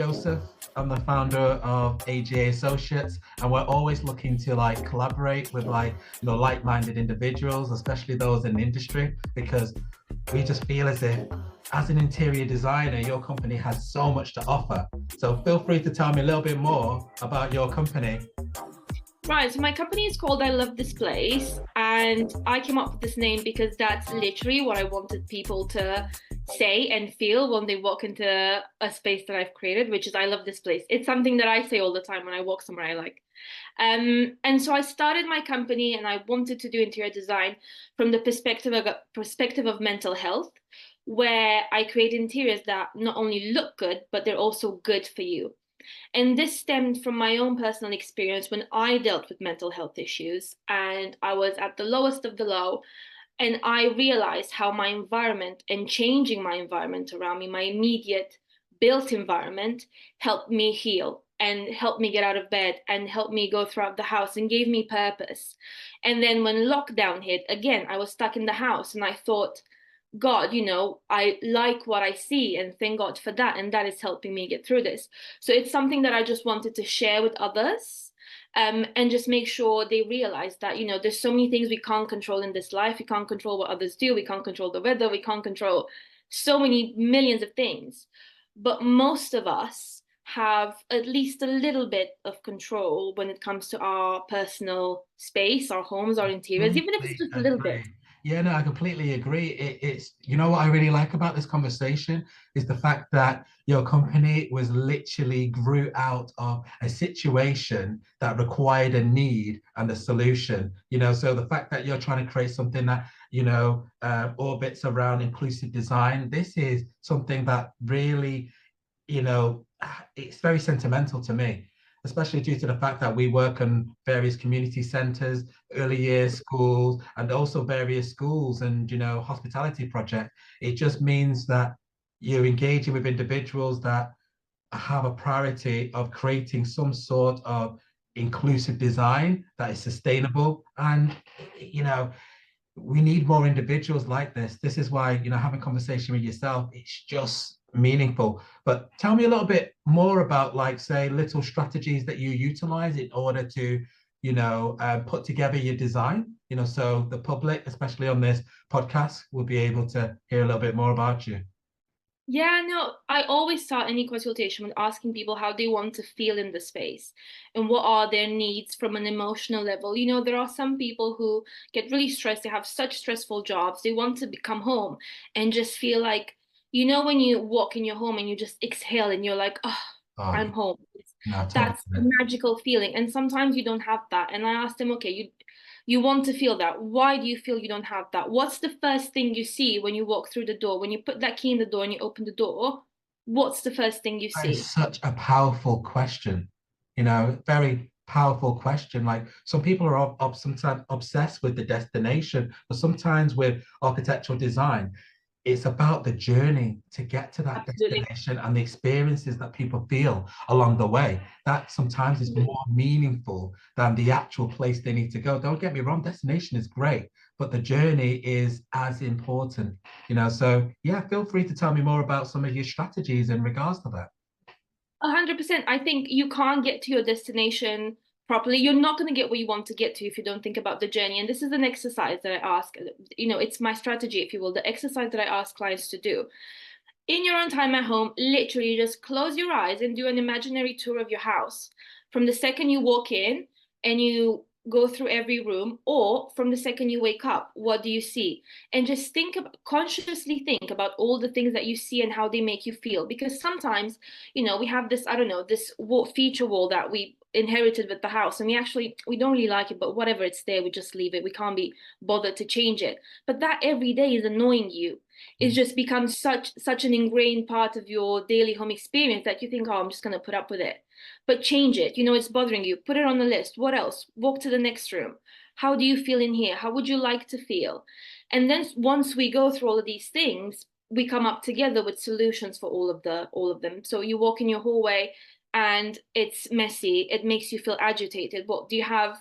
Joseph. I'm the founder of AGA Associates, and we're always looking to like collaborate with like-minded individuals, especially those in the industry, because we just feel as if as an interior designer, your company has so much to offer. So feel free to tell me a little bit more about your company. Right, so my company is called I Love This Place, and I came up with this name because that's literally what I wanted people to say and feel when they walk into a space that I've created, which is I love this place. It's something that I say all the time when I walk somewhere I like. And so I started my company and I wanted to do interior design from the perspective of mental health, where I create interiors that not only look good, but they're also good for you. And this stemmed from my own personal experience when I dealt with mental health issues and I was at the lowest of the low. And I realized how my environment and changing my environment around me, my immediate built environment, helped me heal and helped me get out of bed and helped me go throughout the house and gave me purpose. And then when lockdown hit, again, I was stuck in the house and I thought, God, I like what I see and thank God for that. And that is helping me get through this. So it's something that I just wanted to share with others, and just make sure they realize that, there's so many things we can't control in this life. We can't control what others do. We can't control the weather. We can't control so many millions of things. But most of us have at least a little bit of control when it comes to our personal space, our homes, our interiors, even if it's Completely just a little bit. agree. Yeah, no, I completely agree. It's, you know what I really like about this conversation is the fact that your company was literally grew out of a situation that required a need and a solution. So the fact that you're trying to create something that, orbits around inclusive design, this is something that really, you know, it's very sentimental to me, especially due to the fact that we work on various community centers, early years schools, and also various schools and, hospitality projects. It just means that you're engaging with individuals that have a priority of creating some sort of inclusive design that is sustainable. And, we need more individuals like this. This is why, having conversation with yourself, it's just meaningful. But tell me a little bit more about, like, say, little strategies that you utilize in order to, put together your design, so the public, especially on this podcast, will be able to hear a little bit more about you. Yeah, no, I always start any consultation with asking people how they want to feel in the space and what are their needs from an emotional level. There are some people who get really stressed, they have such stressful jobs, they want to come home and just feel like, when you walk in your home and you just exhale and you're like, oh, Oh, I'm home. no, totally. That's a magical feeling. And sometimes you don't have that. And I asked them, okay, you want to feel that. Why do you feel you don't have that? What's the first thing you see when you walk through the door? When you put that key in the door and you open the door, what's the first thing you That is see? such a powerful question, very powerful question. Like some people are sometimes obsessed with the destination, but sometimes with architectural design, it's about the journey to get to that Absolutely. destination and the experiences that people feel along the way. That sometimes is more meaningful than the actual place they need to go. Don't get me wrong, destination is great, but the journey is as important, So yeah, feel free to tell me more about some of your strategies in regards to that. 100%. I think you can't get to your destination properly. You're not going to get where you want to get to if you don't think about the journey. And this is an exercise that I ask, it's my strategy, if you will, the exercise that I ask clients to do. In your own time at home, literally just close your eyes and do an imaginary tour of your house. From the second you walk in and you go through every room, or from the second you wake up, what do you see? And just consciously think about all the things that you see and how they make you feel. Because sometimes, we have this, I don't know, this feature wall that we inherited with the house, and we don't really like it, but whatever, it's there, we just leave it. We can't be bothered to change it. But that every day is annoying you. It just becomes such an ingrained part of your daily home experience that you think, oh, I'm just going to put up with it. But change it. It's bothering you. Put it on the list. What else? Walk to the next room. How do you feel in here? How would you like to feel? And then once we go through all of these things, we come up together with solutions for all of them. So you walk in your hallway and it's messy. It makes you feel agitated. What do you have?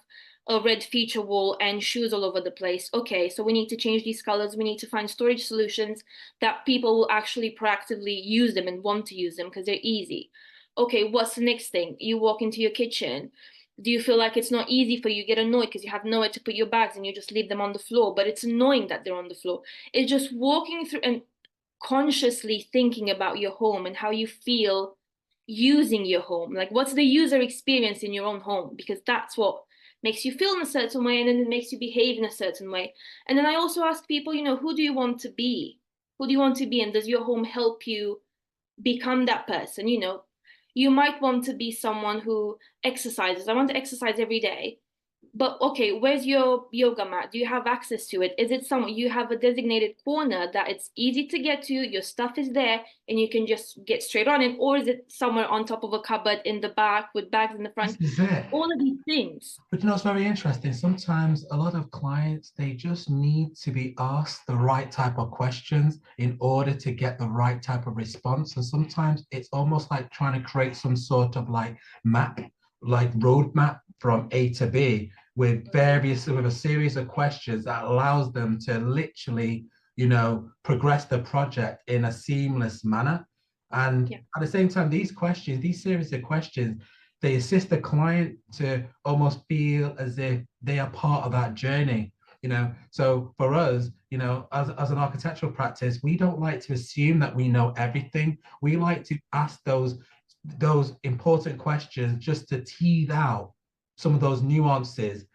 A red feature wall and shoes all over the place. Okay, so we need to change these colors. We need to find storage solutions that people will actually proactively use them and want to use them because they're easy. Okay, what's the next thing? You walk into your kitchen. Do you feel like it's not easy for you? You get annoyed because you have nowhere to put your bags and you just leave them on the floor, but it's annoying that they're on the floor. It's just walking through and consciously thinking about your home and how you feel using your home. Like, what's the user experience in your own home? Because that's what makes you feel in a certain way, and then it makes you behave in a certain way. And then I also ask people, who do you want to be? Who do you want to be? And does your home help you become that person? You might want to be someone who exercises. I want to exercise every day. But okay, where's your yoga mat? Do you have access to it? Is it somewhere you have a designated corner that it's easy to get to, your stuff is there, and you can just get straight on it? Or is it somewhere on top of a cupboard in the back with bags in the front? This is it. All of these things. But it's very interesting. Sometimes a lot of clients, they just need to be asked the right type of questions in order to get the right type of response. And sometimes it's almost like trying to create some sort of like map, like roadmap from A to B with a series of questions that allows them to literally, progress the project in a seamless manner. And at the same time, these series of questions, they assist the client to almost feel as if they are part of that journey. So for us, as an architectural practice, we don't like to assume that we know everything. We like to ask those important questions just to tease out some of those nuances,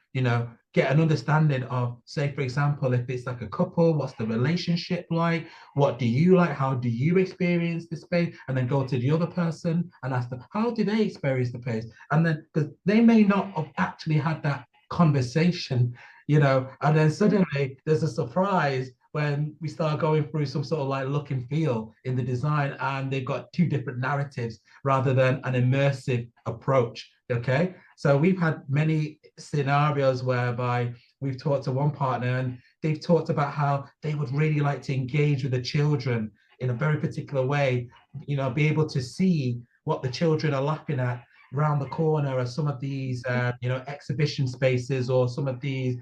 get an understanding of, say, for example, if it's like a couple, what's the relationship like? What do you like? How do you experience the space? And then go to the other person and ask them, how do they experience the place? And then, because they may not have actually had that conversation, and then suddenly there's a surprise when we start going through some sort of like look and feel in the design, and they've got two different narratives rather than an immersive approach. Okay, so we've had many scenarios whereby we've talked to one partner and they've talked about how they would really like to engage with the children in a very particular way, be able to see what the children are laughing at around the corner of some of these exhibition spaces, or some of these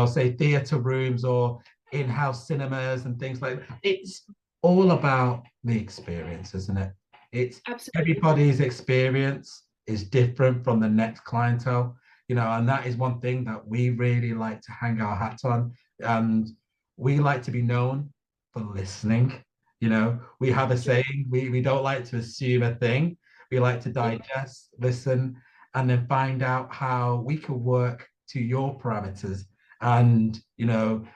say theater rooms or in-house cinemas and things like that. It's all about the experience, isn't it? It's Absolutely. Everybody's experience is different from the next clientele, and that is one thing that we really like to hang our hat on. And we like to be known for listening. We have a saying, we don't like to assume a thing. We like to digest, listen, and then find out how we can work to your parameters. And,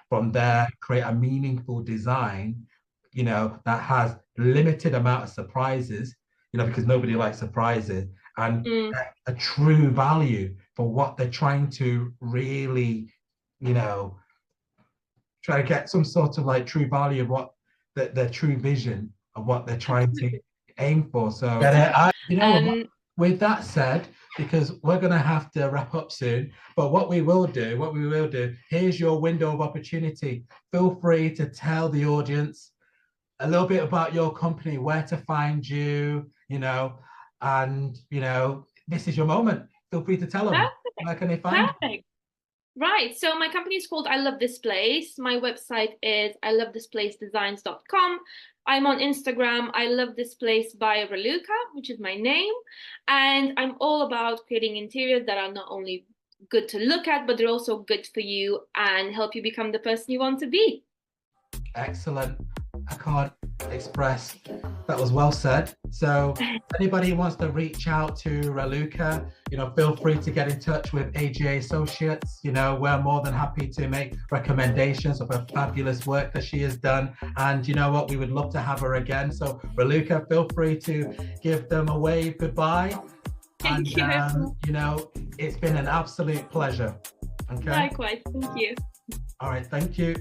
from there, create a meaningful design, that has limited amount of surprises, because nobody likes surprises, and a true value for what they're trying to really, try to get some sort of like true value of what their true vision of what they're trying to aim for. So, with that said, because we're going to have to wrap up soon, but what we will do, here's your window of opportunity. Feel free to tell the audience a little bit about your company, where to find you, and, this is your moment. Feel free to tell them. Perfect. Where can they find you? Right. So my company is called I Love This Place. My website is ilovethisplacedesigns.com. I'm on Instagram, I Love This Place by Raluca, which is my name. And I'm all about creating interiors that are not only good to look at, but they're also good for you and help you become the person you want to be. Excellent. I can't express. That was well said. So anybody who wants to reach out to Raluca, feel free to get in touch with AGA Associates. We're more than happy to make recommendations of her fabulous work that she has done. And you know what? We would love to have her again. So Raluca, feel free to give them a wave goodbye. Thank you. It's been an absolute pleasure. Okay. Likewise. Thank you. All right. Thank you.